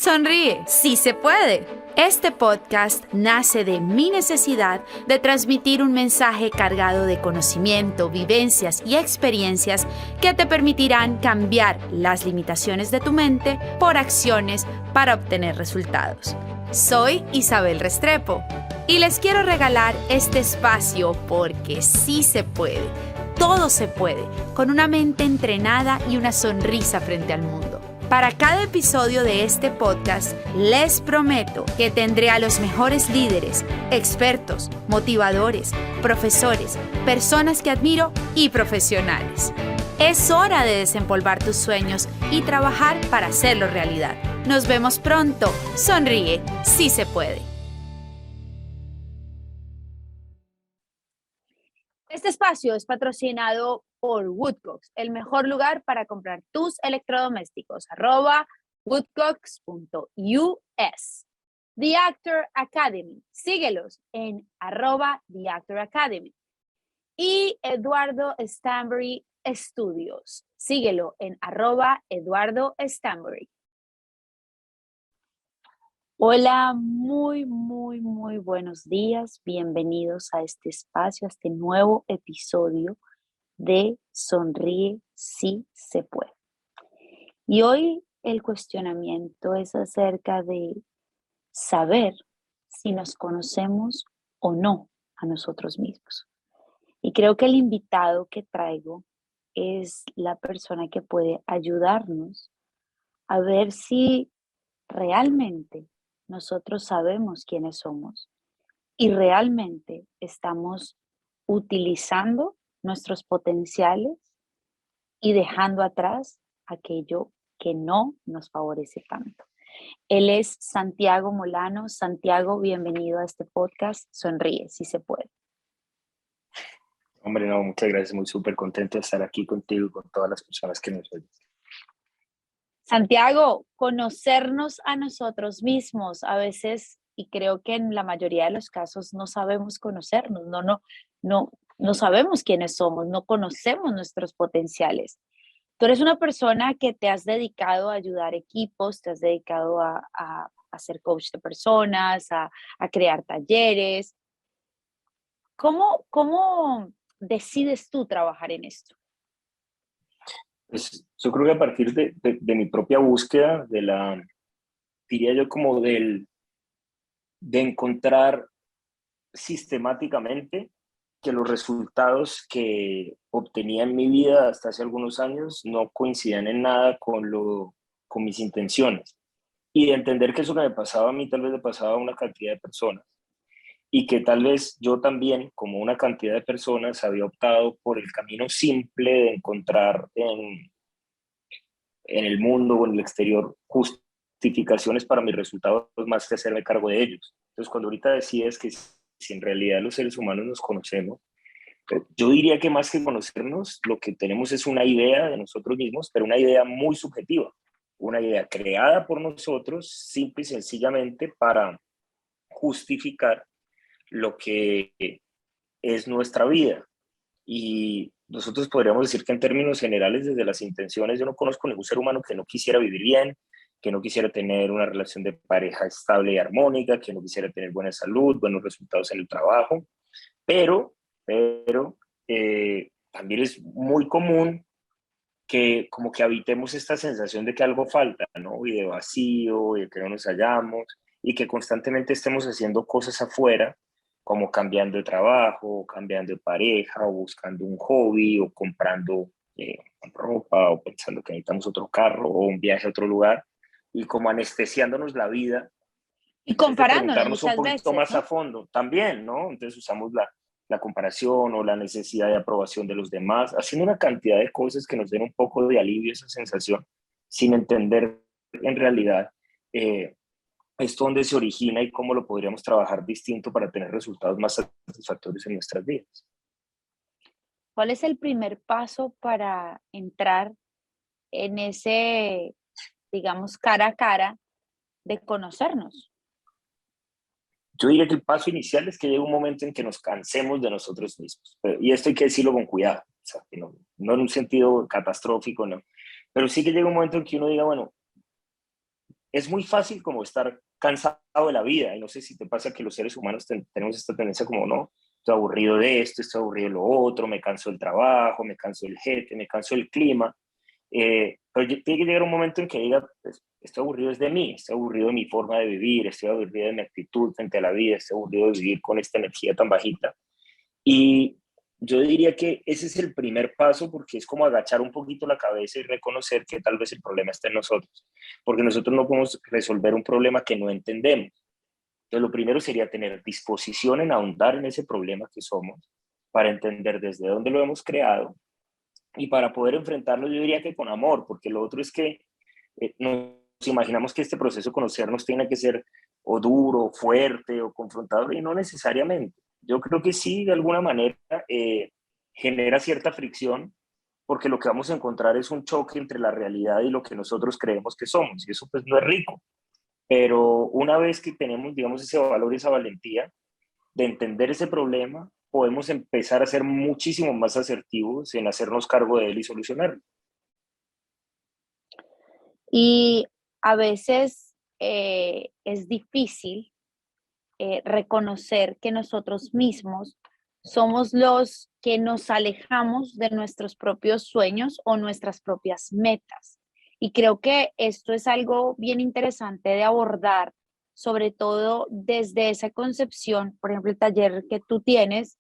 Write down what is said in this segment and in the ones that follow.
Sonríe, sí se puede. Este podcast nace de mi necesidad de transmitir un mensaje cargado de conocimiento, vivencias y experiencias que te permitirán cambiar las limitaciones de tu mente por acciones para obtener resultados. Soy Isabel Restrepo y les quiero regalar este espacio porque sí se puede. Todo se puede, con una mente entrenada y una sonrisa frente al mundo. Para cada episodio de este podcast, les prometo que tendré a los mejores líderes, expertos, motivadores, profesores, personas que admiro y profesionales. Es hora de desempolvar tus sueños y trabajar para hacerlo realidad. Nos vemos pronto. Sonríe, sí se puede. Este espacio es patrocinado por Woodcocks, el mejor lugar para comprar tus electrodomésticos. @woodcocks.us. The Actor Academy. Síguelos en @The Actor Academy. Y Eduardo Stanbury Studios. Síguelo en @Eduardo Stanbury. Hola, muy buenos días. Bienvenidos a este espacio, a este nuevo episodio de Sonríe, sí se puede. Y hoy el cuestionamiento es acerca de saber si nos conocemos o no a nosotros mismos. Y creo que el invitado que traigo es la persona que puede ayudarnos a ver si realmente nosotros sabemos quiénes somos y realmente estamos utilizando nuestros potenciales y dejando atrás aquello que no nos favorece tanto. Él es Santiago Molano. Santiago, bienvenido a este podcast. Sonríe, si se puede. Hombre, no, muchas gracias. Muy súper contento de estar aquí contigo y con todas las personas que nos oyen. Santiago, conocernos a nosotros mismos a veces, y creo que en la mayoría de los casos no sabemos conocernos, no sabemos quiénes somos, no conocemos nuestros potenciales. Tú eres una persona que te has dedicado a ayudar equipos, te has dedicado a ser coach de personas, a crear talleres. ¿Cómo decides tú trabajar en esto? Pues yo creo que a partir de mi propia búsqueda, diría yo como de encontrar sistemáticamente que los resultados que obtenía en mi vida hasta hace algunos años no coincidían en nada con mis intenciones. Y de entender que eso que me pasaba a mí tal vez le pasaba a una cantidad de personas. Y que tal vez yo también, como una cantidad de personas, había optado por el camino simple de encontrar en el mundo o en el exterior justificaciones para mis resultados más que hacerme cargo de ellos. Entonces, cuando ahorita decides que si en realidad los seres humanos nos conocemos, yo diría que más que conocernos, lo que tenemos es una idea de nosotros mismos, pero una idea muy subjetiva, una idea creada por nosotros, simple y sencillamente para justificar lo que es nuestra vida. Y nosotros podríamos decir que en términos generales, desde las intenciones, yo no conozco ningún ser humano que no quisiera vivir bien, que no quisiera tener una relación de pareja estable y armónica, que no quisiera tener buena salud, buenos resultados en el trabajo, pero también es muy común que como que habitemos esta sensación de que algo falta, ¿no? Y de vacío, y de que no nos hallamos, y que constantemente estemos haciendo cosas afuera, como cambiando de trabajo, o cambiando de pareja, o buscando un hobby, o comprando ropa, o pensando que necesitamos otro carro, o un viaje a otro lugar, y como anestesiándonos la vida, Y en vez de comparándonos preguntarnos un muchas poquito veces, más ¿no? a fondo, también, ¿no? Entonces usamos la comparación o la necesidad de aprobación de los demás, haciendo una cantidad de cosas que nos den un poco de alivio esa sensación, sin entender en realidad esto dónde se origina y cómo lo podríamos trabajar distinto para tener resultados más satisfactorios en nuestras vidas. ¿Cuál es el primer paso para entrar en ese, digamos, cara a cara de conocernos? Yo diría que el paso inicial es que llega un momento en que nos cansemos de nosotros mismos. Y esto hay que decirlo con cuidado, o sea, que no en un sentido catastrófico, no. Pero sí que llega un momento en que uno diga, bueno, es muy fácil como estar cansado de la vida. Y no sé si te pasa que los seres humanos tenemos esta tendencia como, no, estoy aburrido de esto, estoy aburrido de lo otro, me canso del trabajo, me canso del jefe, me canso del clima. Pero tiene que llegar un momento en que diga, pues, estoy aburrido es de mí, estoy aburrido de mi forma de vivir, estoy aburrido de mi actitud frente a la vida, estoy aburrido de vivir con esta energía tan bajita. Y yo diría que ese es el primer paso, porque es como agachar un poquito la cabeza y reconocer que tal vez el problema está en nosotros, porque nosotros no podemos resolver un problema que no entendemos. Entonces, lo primero sería tener disposición en ahondar en ese problema que somos, para entender desde dónde lo hemos creado y para poder enfrentarlo, yo diría que con amor, porque lo otro es que nos imaginamos que este proceso de conocernos tiene que ser o duro, fuerte o confrontador, y no necesariamente. Yo creo que sí, de alguna manera, genera cierta fricción, porque lo que vamos a encontrar es un choque entre la realidad y lo que nosotros creemos que somos, y eso pues no es rico. Pero una vez que tenemos, digamos, ese valor y esa valentía de entender ese problema, podemos empezar a ser muchísimo más asertivos en hacernos cargo de él y solucionarlo. Y a veces es difícil reconocer que nosotros mismos somos los que nos alejamos de nuestros propios sueños o nuestras propias metas. Y creo que esto es algo bien interesante de abordar, sobre todo desde esa concepción, por ejemplo, el taller que tú tienes,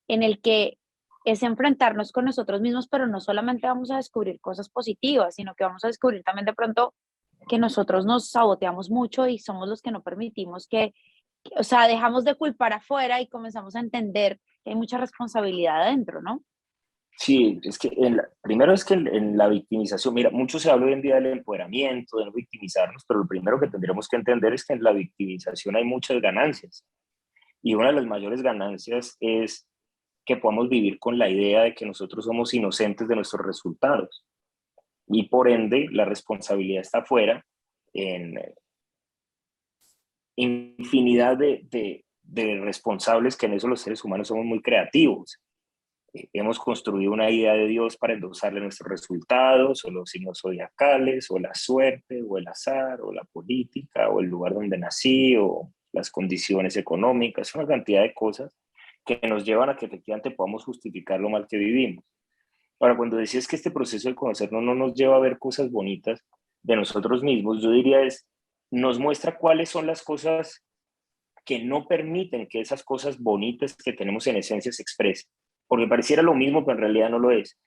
en el que es enfrentarnos con nosotros mismos, pero no solamente vamos a descubrir cosas positivas, sino que vamos a descubrir también de pronto que nosotros nos saboteamos mucho y somos los que no permitimos o sea, dejamos de culpar afuera y comenzamos a entender que hay mucha responsabilidad adentro, ¿no? Sí, es que primero es que en la victimización, mira, mucho se habla hoy en día del empoderamiento, de no victimizarnos, pero lo primero que tendríamos que entender es que en la victimización hay muchas ganancias. Y una de las mayores ganancias es que podamos vivir con la idea de que nosotros somos inocentes de nuestros resultados. Y por ende, la responsabilidad está afuera en infinidad de responsables, que en eso los seres humanos somos muy creativos. Hemos construido una idea de Dios para endosarle nuestros resultados, o los signos zodiacales, o la suerte, o el azar, o la política, o el lugar donde nací, o las condiciones económicas, una cantidad de cosas que nos llevan a que efectivamente podamos justificar lo mal que vivimos. Ahora, cuando decías que este proceso de conocernos no nos lleva a ver cosas bonitas de nosotros mismos, yo diría nos muestra cuáles son las cosas que no permiten que esas cosas bonitas que tenemos en esencia se expresen. Porque pareciera lo mismo, pero en realidad no lo es.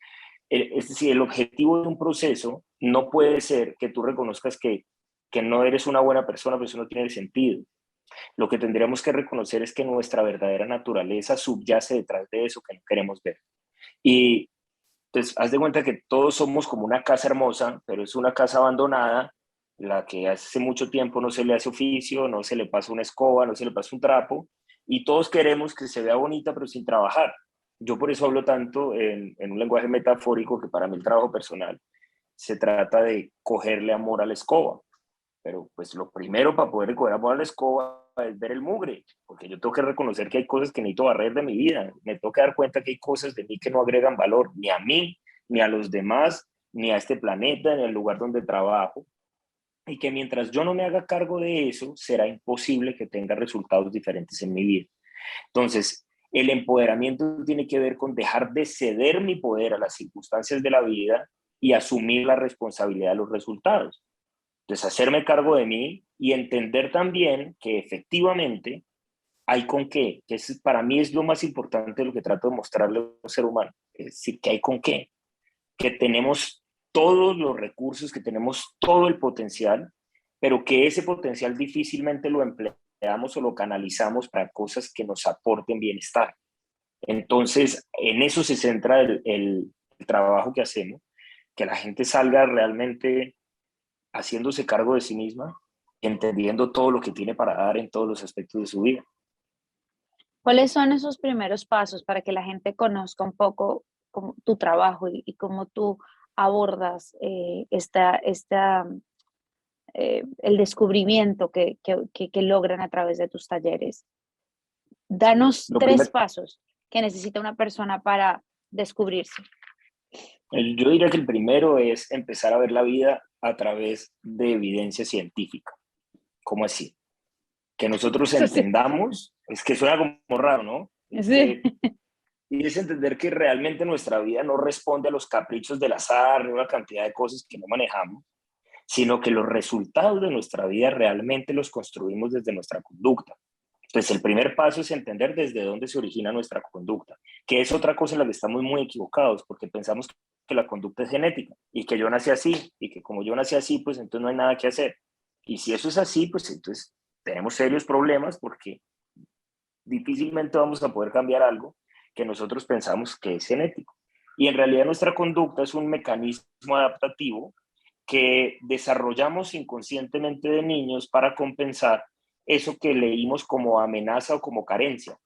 Es decir, el objetivo de un proceso no puede ser que tú reconozcas que no eres una buena persona, pero eso no tiene sentido. Lo que tendríamos que reconocer es que nuestra verdadera naturaleza subyace detrás de eso que no queremos ver. Y entonces, haz de cuenta que todos somos como una casa hermosa, pero es una casa abandonada, la que hace mucho tiempo no se le hace oficio, no se le pasa una escoba, no se le pasa un trapo, y todos queremos que se vea bonita, pero sin trabajar. Yo por eso hablo tanto en un lenguaje metafórico, que para mí el trabajo personal se trata de cogerle amor a la escoba. Pero pues lo primero para poder coger amor a la escoba es ver el mugre, porque yo tengo que reconocer que hay cosas que necesito barrer de mi vida, me tengo que dar cuenta que hay cosas de mí que no agregan valor, ni a mí, ni a los demás, ni a este planeta, ni al lugar donde trabajo, y que mientras yo no me haga cargo de eso, será imposible que tenga resultados diferentes en mi vida. Entonces, el empoderamiento tiene que ver con dejar de ceder mi poder a las circunstancias de la vida y asumir la responsabilidad de los resultados. Entonces, hacerme cargo de mí y entender también que efectivamente hay con qué, que para mí es lo más importante de lo que trato de mostrarle a un ser humano, es decir, que hay con qué, que tenemos todos los recursos, que tenemos todo el potencial, pero que ese potencial difícilmente lo empleamos o lo canalizamos para cosas que nos aporten bienestar. Entonces, en eso se centra el trabajo que hacemos, que la gente salga realmente haciéndose cargo de sí misma, entendiendo todo lo que tiene para dar en todos los aspectos de su vida. ¿Cuáles son esos primeros pasos para que la gente conozca un poco tu trabajo y cómo tú abordas el descubrimiento que logran a través de tus talleres? Danos Lo 3 primero, pasos que necesita una persona para descubrirse. yo diría que el primero es empezar a ver la vida a través de evidencia científica. ¿Cómo así? Que nosotros Eso sí. entendamos, es que suena como raro, ¿no? Sí. Y es entender que realmente nuestra vida no responde a los caprichos del azar, ni una cantidad de cosas que no manejamos, sino que los resultados de nuestra vida realmente los construimos desde nuestra conducta. Entonces, el primer paso es entender desde dónde se origina nuestra conducta, que es otra cosa en la que estamos muy equivocados, porque pensamos que la conducta es genética y que yo nací así, y que como yo nací así, pues entonces no hay nada que hacer. Y si eso es así, pues entonces tenemos serios problemas porque difícilmente vamos a poder cambiar algo que nosotros pensamos que es genético. Y en realidad nuestra conducta es un mecanismo adaptativo que desarrollamos inconscientemente de niños para compensar eso que leímos como amenaza o como carencia.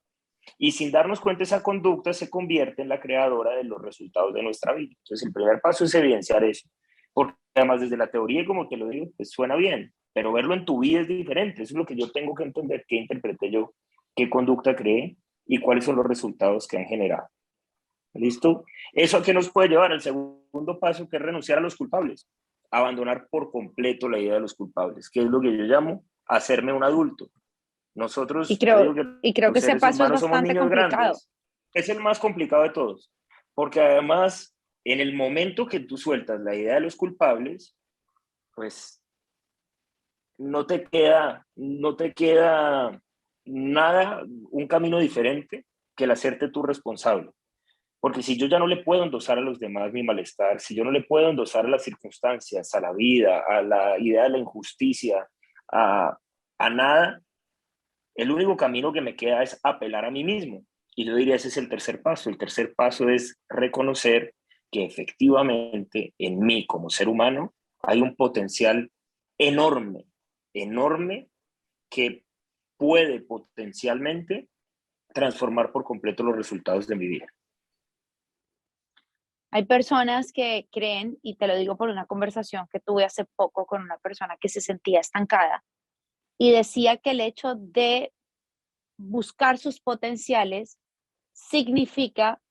Y sin darnos cuenta, esa conducta se convierte en la creadora de los resultados de nuestra vida. Entonces, el primer paso es evidenciar eso. Porque además, desde la teoría, como te lo digo, pues suena bien, pero verlo en tu vida es diferente. Eso es lo que yo tengo que entender, qué interpreté yo, qué conducta creé y cuáles son los resultados que han generado. ¿Listo? ¿Eso a qué nos puede llevar? Al segundo paso, que es renunciar a los culpables. Abandonar por completo la idea de los culpables, que es lo que yo llamo hacerme un adulto. Y Nosotros, yo creo, digo que y creo que los ese seres paso es humanos somos bastante niños complicado. grandes. Es el más complicado de todos, porque además, en el momento que tú sueltas la idea de los culpables, pues no te queda nada, un camino diferente que el hacerte tú responsable. Porque si yo ya no le puedo endosar a los demás mi malestar, si yo no le puedo endosar a las circunstancias, a la vida, a la idea de la injusticia, a nada, el único camino que me queda es apelar a mí mismo. Y yo diría, ese es el tercer paso. El tercer paso es reconocer que efectivamente en mí como ser humano hay un potencial enorme, enorme, que puede potencialmente transformar por completo los resultados de mi vida. Hay personas que creen, y te lo digo por una conversación que tuve hace poco con una persona que se sentía estancada y decía que el hecho de buscar sus potenciales significa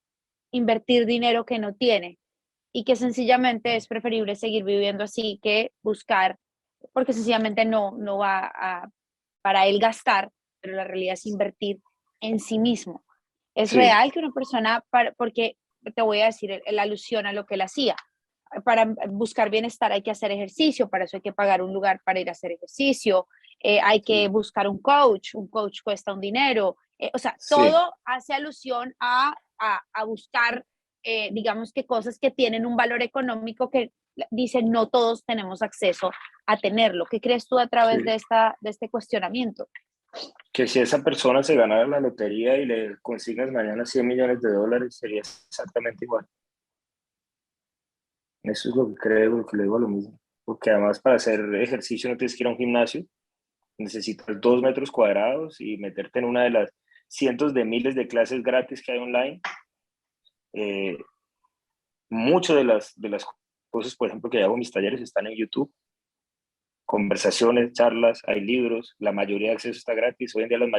invertir dinero que no tiene y que sencillamente es preferible seguir viviendo así que buscar, porque sencillamente no va a, para él gastar, pero la realidad es invertir en sí mismo. Es Sí, real que una persona, porque te voy a decir la alusión a lo que él hacía, para buscar bienestar hay que hacer ejercicio, para eso hay que pagar un lugar para ir a hacer ejercicio, hay que sí, buscar un coach cuesta un dinero, o sea, sí, todo hace alusión a buscar, digamos que cosas que tienen un valor económico que dicen no todos tenemos acceso a tenerlo. ¿Qué crees tú a través sí. de este cuestionamiento? Que si esa persona se ganara la lotería y le consigas mañana 100 millones de dólares, sería exactamente igual. Eso es lo que creo, lo que le digo a lo mismo. Porque además para hacer ejercicio no tienes que ir a un gimnasio, necesitas 2 metros cuadrados y meterte en una de las cientos de miles de clases gratis que hay online. Eh, Muchas de las cosas, por ejemplo, que hago en mis talleres están en YouTube. Conversaciones, charlas, hay libros, la mayoría de acceso está gratis. Hoy en día las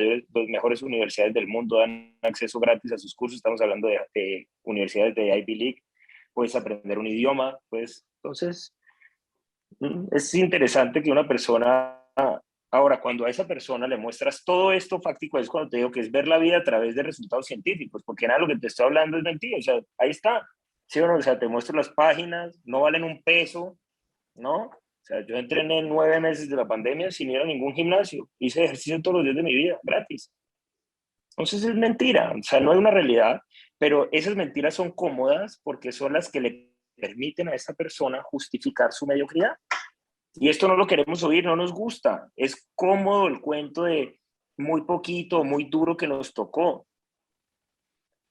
mejores universidades del mundo dan acceso gratis a sus cursos. Estamos hablando de universidades de Ivy League. Puedes aprender un idioma, pues entonces es interesante que una persona, ahora cuando a esa persona le muestras todo esto fáctico, es cuando te digo que es ver la vida a través de resultados científicos, porque nada de lo que te estoy hablando es mentira, o sea, ahí está, ¿sí o no? O sea, te muestro las páginas, no valen un peso, ¿no? O sea, yo entrené 9 meses de la pandemia sin ir a ningún gimnasio, hice ejercicio todos los días de mi vida, gratis. Entonces es mentira, o sea, no hay una realidad, pero esas mentiras son cómodas porque son las que le permiten a esa persona justificar su mediocridad. Y esto no lo queremos oír, no nos gusta. Es cómodo el cuento de muy poquito, muy duro que nos tocó.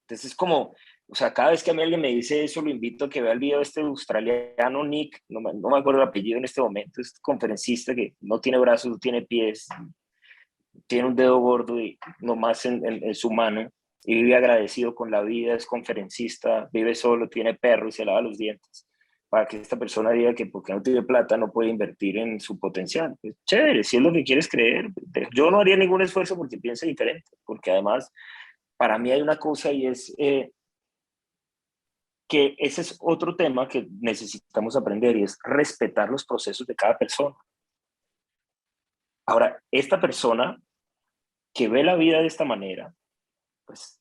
Entonces es como, o sea, cada vez que a mí alguien me dice eso, lo invito a que vea el video de este australiano Nick, no me acuerdo el apellido en este momento, es conferencista que no tiene brazos, no tiene pies, tiene un dedo gordo y nomás en su mano y vive agradecido con la vida, es conferencista, vive solo, tiene perro y se lava los dientes. Para que esta persona diga que porque no tiene plata no puede invertir en su potencial. Pues chévere, si es lo que quieres creer. Yo no haría ningún esfuerzo porque piense diferente, porque además para mí hay una cosa y es que ese es otro tema que necesitamos aprender y es respetar los procesos de cada persona. Ahora, esta persona que ve la vida de esta manera, pues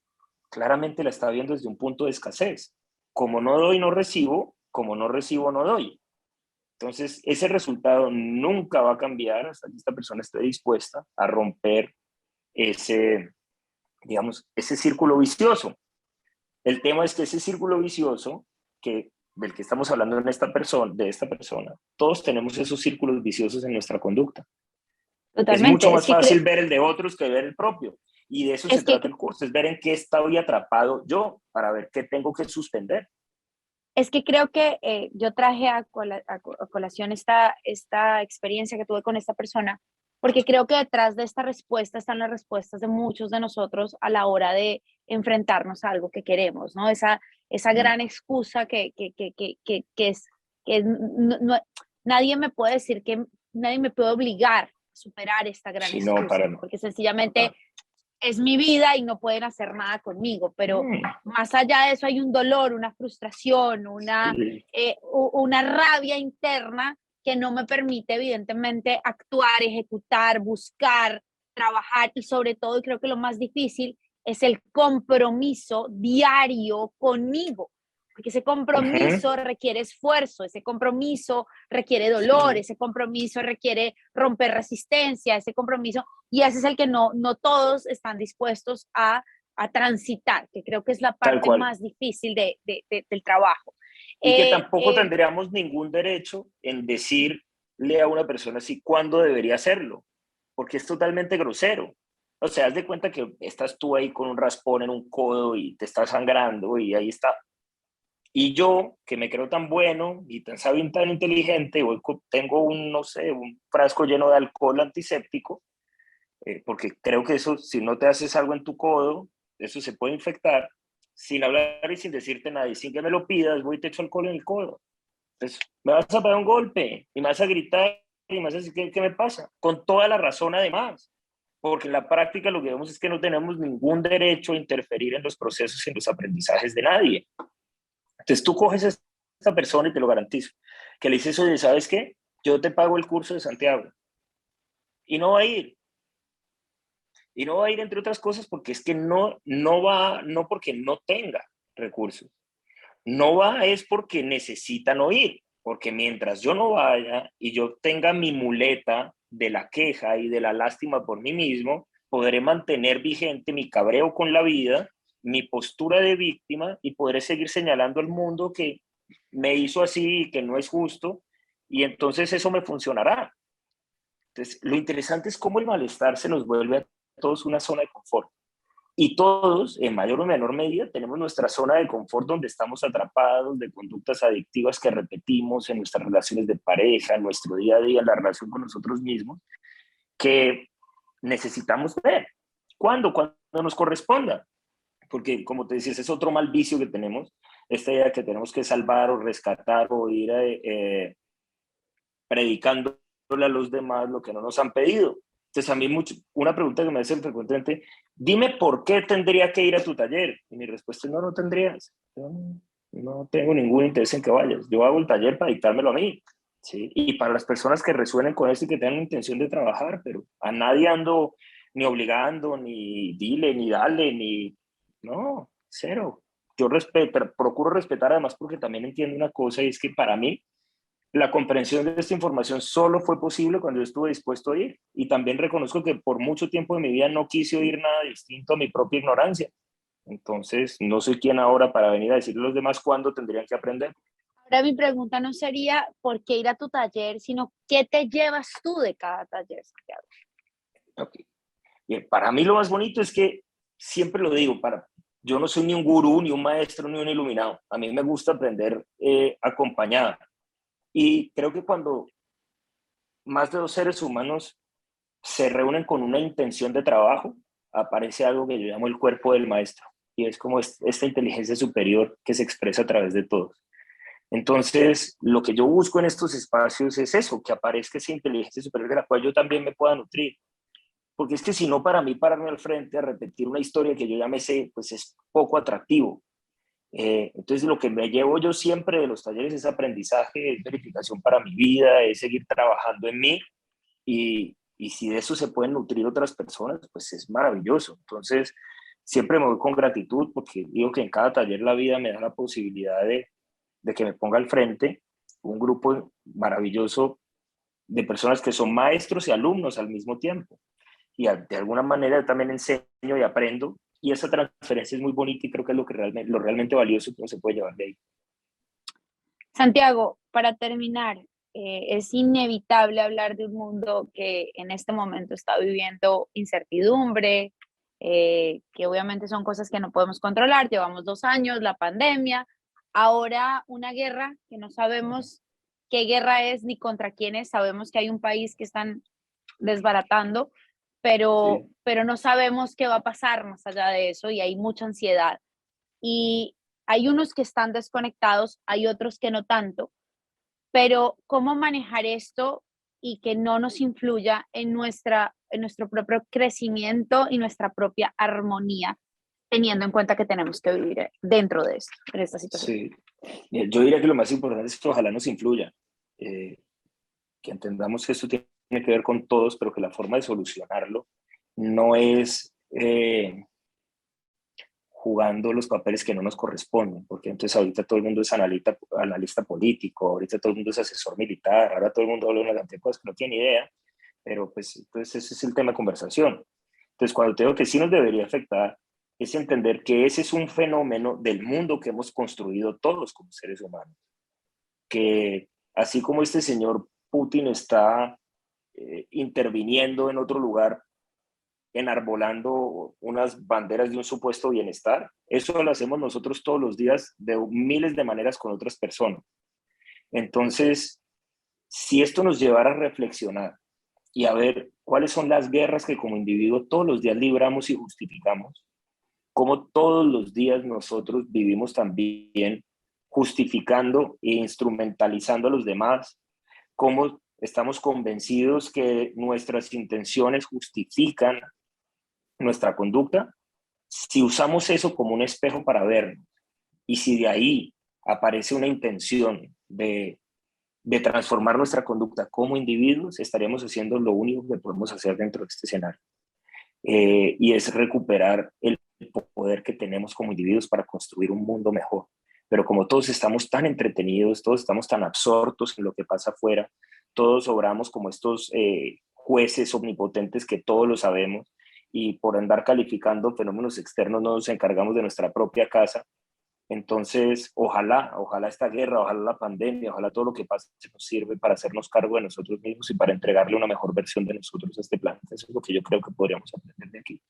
claramente la está viendo desde un punto de escasez. Como no doy, no recibo, como no recibo, no doy. Entonces, ese resultado nunca va a cambiar hasta que esta persona esté dispuesta a romper ese, digamos, ese círculo vicioso. El tema es que ese círculo vicioso del que estamos hablando de esta persona, todos tenemos esos círculos viciosos en nuestra conducta. Es mucho Totalmente. más fácil ver el de otros que ver el propio. Y de eso se Es que trata el curso, es ver en qué estoy atrapado yo para ver qué tengo que suspender. Es que creo que yo traje a colación esta experiencia que tuve con esta persona, porque creo que detrás de esta respuesta están las respuestas de muchos de nosotros a la hora de enfrentarnos a algo que queremos, ¿no? Esa gran excusa que es nadie me puede decir nadie me puede obligar a superar esta gran Sí, no, para excusa, no. porque sencillamente es mi vida y no pueden hacer nada conmigo, pero más allá de eso hay un dolor, una frustración, Sí. una rabia interna que no me permite evidentemente actuar, ejecutar, buscar, trabajar y sobre todo, y creo que lo más difícil es el compromiso diario conmigo, porque ese compromiso requiere esfuerzo, ese compromiso requiere dolor, ese compromiso requiere romper resistencia, ese compromiso, y ese es el que no todos están dispuestos a transitar, que creo que es la Tal parte cual. más difícil del trabajo. Y que Eh, tampoco eh, tendríamos ningún derecho en decirle a una persona así cuándo debería hacerlo, porque es totalmente grosero. O sea, haz de cuenta que estás tú ahí con un raspón en un codo y te está sangrando y ahí está. Y yo, que me creo tan bueno y tan sabio y tan inteligente, hoy tengo un, no sé, un frasco lleno de alcohol antiséptico, porque creo que eso, si no te haces algo en tu codo, eso se puede infectar, sin hablar y sin decirte nada, y sin que me lo pidas, voy y te echo alcohol en el codo. Entonces, me vas a pegar un golpe, y me vas a gritar, y me vas a decir, ¿qué me pasa? Con toda la razón además, porque en la práctica lo que vemos es que no tenemos ningún derecho a interferir en los procesos y en los aprendizajes de nadie. Entonces tú coges a esta persona y te lo garantizo, que le dices, oye, ¿sabes qué? Yo te pago el curso de Santiago, y no va a ir, y no va a ir entre otras cosas porque es que no va, no porque no tenga recursos, no va es porque necesitan oír, porque mientras yo no vaya y yo tenga mi muleta de la queja y de la lástima por mí mismo, podré mantener vigente mi cabreo con la vida, mi postura de víctima y podré seguir señalando al mundo que me hizo así y que no es justo y entonces eso me funcionará. Entonces, lo interesante es cómo el malestar se nos vuelve a todos una zona de confort. Y todos, en mayor o menor medida, tenemos nuestra zona de confort donde estamos atrapados de conductas adictivas que repetimos en nuestras relaciones de pareja, en nuestro día a día, en la relación con nosotros mismos, que necesitamos ver. ¿Cuándo? Cuando nos corresponda. Porque, como te decía, ese es otro mal vicio que tenemos, esta idea que tenemos que salvar o rescatar o ir predicándole a los demás lo que no nos han pedido. Entonces, a mí una pregunta que me hacen frecuentemente, dime por qué tendría que ir a tu taller. Y mi respuesta es, no tendrías. Yo no tengo ningún interés en que vayas. Yo hago el taller para dictármelo a mí. ¿Sí? Y para las personas que resuenen con esto y que tengan intención de trabajar, pero a nadie ando ni obligando, ni dile, ni dale, ni... No, cero. Yo procuro respetar además porque también entiendo una cosa y es que para mí la comprensión de esta información solo fue posible cuando yo estuve dispuesto a ir. Y también reconozco que por mucho tiempo de mi vida no quise oír nada distinto a mi propia ignorancia. Entonces, no soy quien ahora para venir a decirle a los demás cuándo tendrían que aprender. Ahora mi pregunta no sería por qué ir a tu taller, sino qué te llevas tú de cada taller, Santiago. Okay. Bien, para mí lo más bonito es que, siempre lo digo, yo no soy ni un gurú, ni un maestro, ni un iluminado. A mí me gusta aprender acompañado. Y creo que cuando más de dos seres humanos se reúnen con una intención de trabajo, aparece algo que yo llamo el cuerpo del maestro, y es como esta inteligencia superior que se expresa a través de todos. Entonces, lo que yo busco en estos espacios es eso, que aparezca esa inteligencia superior de la cual yo también me pueda nutrir. Porque es que si no, para mí pararme al frente a repetir una historia que yo ya me sé, pues es poco atractivo. Entonces, lo que me llevo yo siempre de los talleres es aprendizaje, es verificación para mi vida, es seguir trabajando en mí y si de eso se pueden nutrir otras personas, pues es maravilloso. Entonces, siempre me voy con gratitud porque digo que en cada taller la vida me da la posibilidad de que me ponga al frente un grupo maravilloso de personas que son maestros y alumnos al mismo tiempo. Y de alguna manera también enseño y aprendo. Y esa transferencia es muy bonita y creo que es lo realmente valioso que uno se puede llevar de ahí. Santiago, para terminar, es inevitable hablar de un mundo que en este momento está viviendo incertidumbre, que obviamente son cosas que no podemos controlar. Llevamos 2 años, la pandemia, ahora una guerra que no sabemos qué guerra es ni contra quién es. Sabemos que hay un país que están desbaratando, Sí. pero no sabemos qué va a pasar más allá de eso y hay mucha ansiedad. Y hay unos que están desconectados, hay otros que no tanto, pero ¿cómo manejar esto y que no nos influya en nuestro propio crecimiento y nuestra propia armonía, teniendo en cuenta que tenemos que vivir dentro de esto, en esta situación? Sí. Yo diría que lo más importante es que ojalá nos influya, que entendamos que esto tiene que ver con todos, pero que la forma de solucionarlo no es jugando los papeles que no nos corresponden, porque entonces ahorita todo el mundo es analista político, ahorita todo el mundo es asesor militar, ahora todo el mundo habla de una cantidad de cosas que no tiene idea, pero pues entonces ese es el tema de conversación. Entonces cuando tengo que sí nos debería afectar, es entender que ese es un fenómeno del mundo que hemos construido todos como seres humanos, que así como este señor Putin está interviniendo en otro lugar enarbolando unas banderas de un supuesto bienestar. Eso lo hacemos nosotros todos los días de miles de maneras con otras personas. Entonces, si esto nos llevara a reflexionar y a ver cuáles son las guerras que como individuo todos los días libramos y justificamos, cómo todos los días nosotros vivimos también justificando e instrumentalizando a los demás, cómo estamos convencidos que nuestras intenciones justifican nuestra conducta, si usamos eso como un espejo para vernos y si de ahí aparece una intención de transformar nuestra conducta como individuos, estaríamos haciendo lo único que podemos hacer dentro de este escenario. Y es recuperar el poder que tenemos como individuos para construir un mundo mejor. Pero como todos estamos tan entretenidos, todos estamos tan absortos en lo que pasa afuera, todos obramos como estos jueces omnipotentes que todos lo sabemos y por andar calificando fenómenos externos no nos encargamos de nuestra propia casa. Entonces, ojalá esta guerra, ojalá la pandemia, ojalá todo lo que pase nos sirve para hacernos cargo de nosotros mismos y para entregarle una mejor versión de nosotros a este planeta. Eso es lo que yo creo que podríamos aprender de aquí.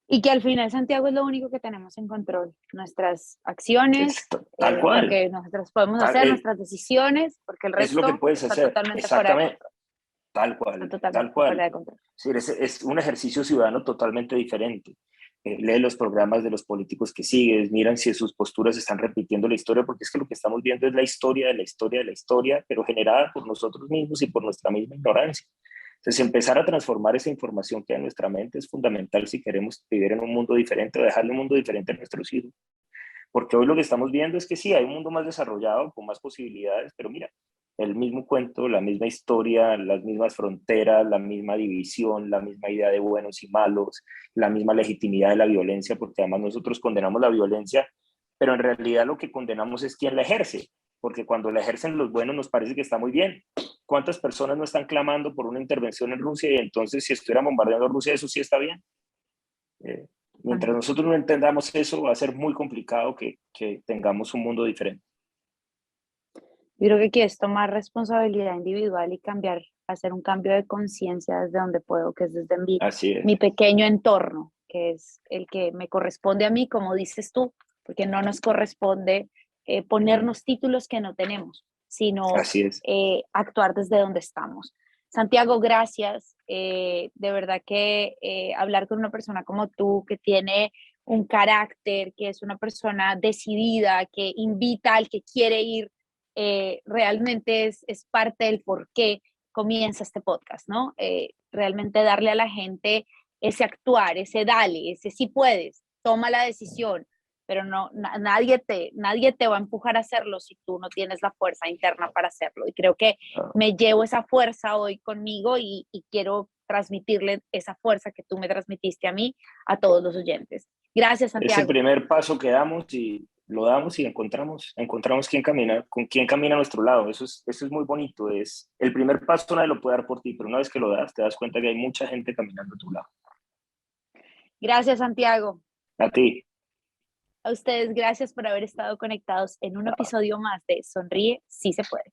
Y que al final, Santiago, es lo único que tenemos en control, nuestras acciones, Tal lo cual. que nosotros podemos hacer, nuestras decisiones, porque el Es lo que resto puedes está hacer. totalmente fuera de Exactamente. control. Tal Está cual, tal totalmente fuera cual. de control. Sí, es un ejercicio ciudadano totalmente diferente. Lee los programas de los políticos que sigues, miran si sus posturas están repitiendo la historia, porque es que lo que estamos viendo es la historia de la historia de la historia, pero generada por nosotros mismos y por nuestra misma ignorancia. Entonces, empezar a transformar esa información que hay en nuestra mente es fundamental si queremos vivir en un mundo diferente o dejarle un mundo diferente a nuestros hijos. Porque hoy lo que estamos viendo es que sí, hay un mundo más desarrollado, con más posibilidades, pero mira, el mismo cuento, la misma historia, las mismas fronteras, la misma división, la misma idea de buenos y malos, la misma legitimidad de la violencia, porque además nosotros condenamos la violencia, pero en realidad lo que condenamos es quién la ejerce, porque cuando la ejercen los buenos nos parece que está muy bien. ¿Cuántas personas no están clamando por una intervención en Rusia y entonces si estuviera bombardeando a Rusia eso sí está bien? Mientras nosotros no entendamos eso, va a ser muy complicado que tengamos un mundo diferente. Yo creo que aquí es tomar responsabilidad individual y cambiar, hacer un cambio de conciencia desde donde puedo, que es desde Así es. mi pequeño entorno, que es el que me corresponde a mí, como dices tú, porque no nos corresponde ponernos títulos que no tenemos, sino Así es. actuar desde donde estamos. Santiago, gracias. De verdad que hablar con una persona como tú, que tiene un carácter, que es una persona decidida, que invita al que quiere ir, realmente es parte del por qué comienza este podcast, ¿no? Realmente darle a la gente ese actuar, ese dale, ese sí puedes, toma la decisión, pero no, nadie te va a empujar a hacerlo si tú no tienes la fuerza interna para hacerlo. Y creo que Ah, me llevo esa fuerza hoy conmigo y quiero transmitirle esa fuerza que tú me transmitiste a mí, a todos los oyentes. Gracias, ese Santiago. primer paso que damos y lo damos y encontramos quién camina, con quién camina a nuestro lado. Eso es muy bonito. Es, el primer paso nadie lo puede dar por ti, pero una vez que lo das, te das cuenta que hay mucha gente caminando a tu lado. Gracias, Santiago. A ti. A ustedes, gracias por haber estado conectados en un episodio más de Sonríe, sí se puede.